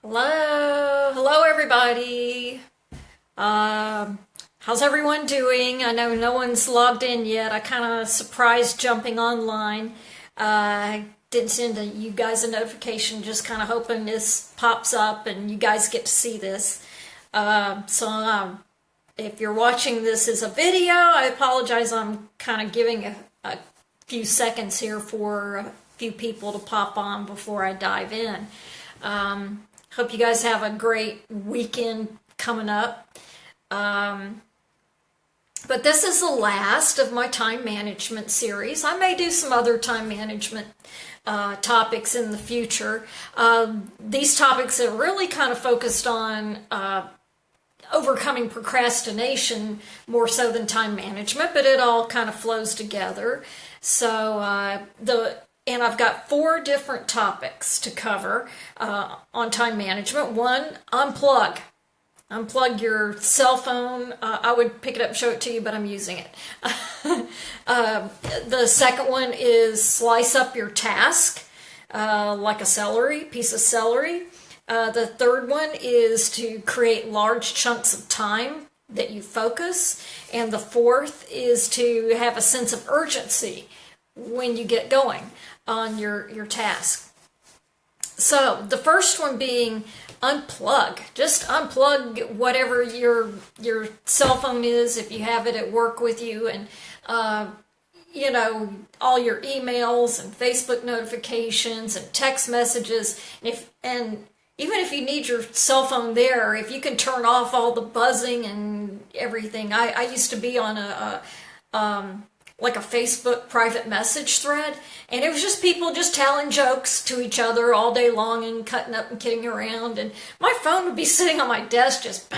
Hello everybody. How's everyone doing? I know no one's logged in yet. I kind of surprised jumping online. I didn't send you guys a notification, just kind of hoping this pops up and you guys get to see this. If you're watching this as a video, I apologize. I'm kind of giving a few seconds here for a few people to pop on before I dive in. Hope you guys have a great weekend coming up. But this is the last of my time management series. I may do some other time management topics in the future. These topics are really kind of focused on overcoming procrastination more so than time management, but it all kind of flows together. And I've got 4 different topics to cover on time management. One, unplug. Unplug your cell phone. I would pick it up and show it to you, but I'm using it. The second one is slice up your task, like a piece of celery. The third one is to create large chunks of time that you focus. And the fourth is to have a sense of urgency when you get going on your task. So the first one being unplug. Just unplug whatever your cell phone is, if you have it at work with you, and all your emails and Facebook notifications and text messages. And even if you need your cell phone there, if you can turn off all the buzzing and everything. I used to be on a Facebook private message thread, and it was just people just telling jokes to each other all day long and cutting up and kidding around, and my phone would be sitting on my desk just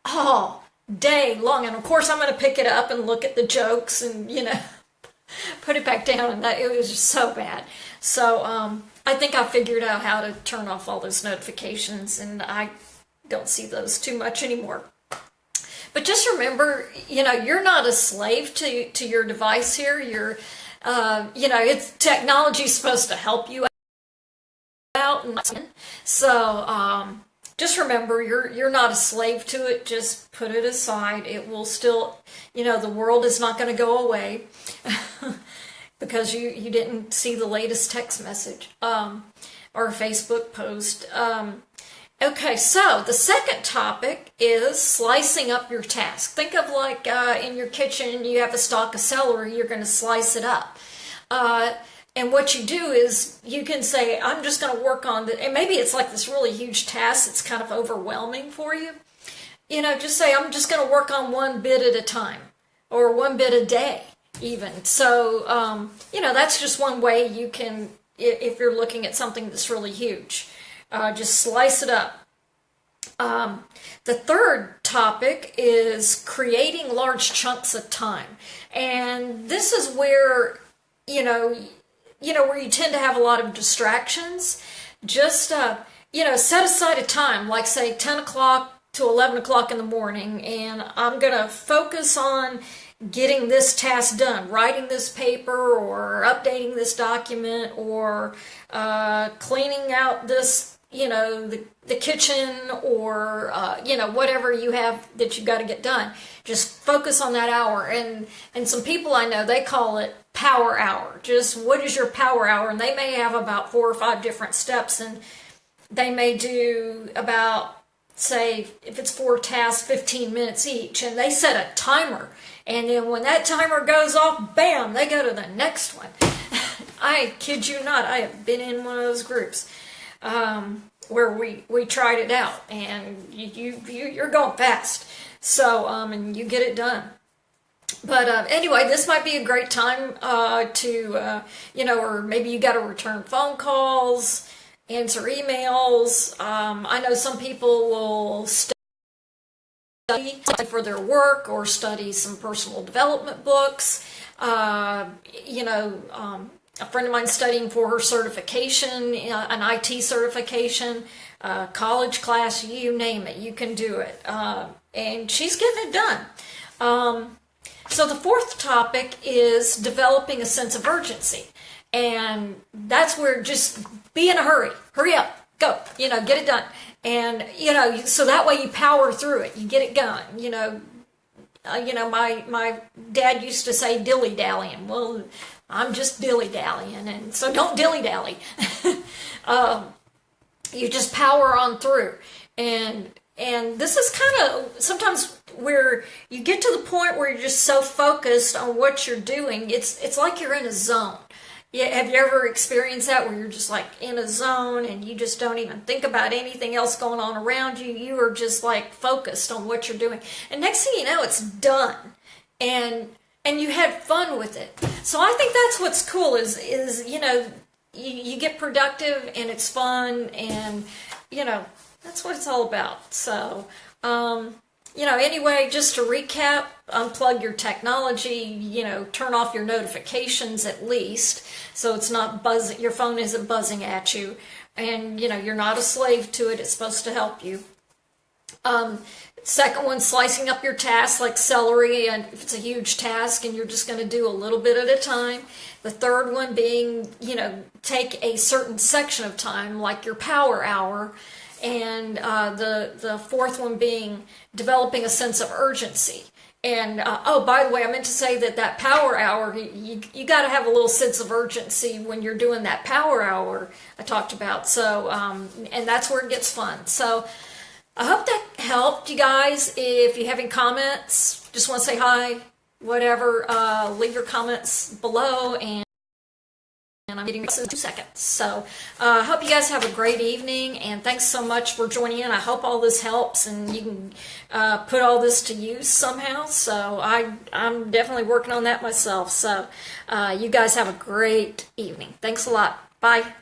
all day long. And of course I'm going to pick it up and look at the jokes and put it back down, and it was just so bad. So I think I figured out how to turn off all those notifications, and I don't see those too much anymore. But just remember, you're not a slave to your device here. You're, it's technology's supposed to help you out, and so just remember, you're not a slave to it. Just put it aside. It will still, the world is not going to go away because you didn't see the latest text message or Facebook post. Okay, so the second topic is slicing up your task. Think of like in your kitchen, you have a stalk of celery, you're going to slice it up. And what you do is you can say, I'm just going to work on and maybe it's like this really huge task that's kind of overwhelming for you. Just say, I'm just going to work on one bit at a time, or one bit a day even. So, that's just one way you can, if you're looking at something that's really huge. Just slice it up. The third topic is creating large chunks of time. And this is where, where you tend to have a lot of distractions. Just, set aside a time, like say 10 o'clock to 11 o'clock in the morning, and I'm going to focus on getting this task done, writing this paper or updating this document or cleaning out this, the kitchen or, whatever you have that you've got to get done. Just focus on that hour. And some people I know, they call it power hour. Just what is your power hour? And they may have about 4 or 5 different steps, and they may do about, say, if it's 4 tasks, 15 minutes each, and they set a timer. And then when that timer goes off, bam, they go to the next one. I kid you not, I have been in one of those groups where we tried it out, and you're going fast. So, and you get it done. But anyway, this might be a great time to, or maybe you got to return phone calls, answer emails. I know some people will study for their work or study some personal development books. A friend of mine studying for her certification, an IT certification, college class, you name it, you can do it. And she's getting it done. So the fourth topic is developing a sense of urgency. And that's where just be in a hurry. Hurry up. go, get it done. And, so that way you power through it. You get it going, my dad used to say dilly-dallying. Well, I'm just dilly-dallying, and so don't dilly-dally. You just power on through. And this is kind of sometimes where you get to the point where you're just so focused on what you're doing, it's like you're in a zone. Yeah, have you ever experienced that where you're just like in a zone and you just don't even think about anything else going on around you? You are just like focused on what you're doing. And next thing you know, it's done. And you had fun with it. So I think that's what's cool is you get productive and it's fun, and that's what it's all about. So anyway, just to recap, unplug your technology, turn off your notifications at least, so it's not buzzing, your phone isn't buzzing at you, and you're not a slave to it. It's supposed to help you. Second one, slicing up your tasks like celery, and if it's a huge task and you're just going to do a little bit at a time. The third one being, take a certain section of time like your power hour. And the fourth one being developing a sense of urgency. And by the way, I meant to say that power hour, you got to have a little sense of urgency when you're doing that power hour I talked about. So and that's where it gets fun. So I hope that helped you guys. If you have any comments, just want to say hi, whatever, leave your comments below, and I'm getting this in 2 seconds. So I hope you guys have a great evening, and thanks so much for joining in. I hope all this helps and you can put all this to use somehow. So I'm definitely working on that myself. So you guys have a great evening. Thanks a lot. Bye.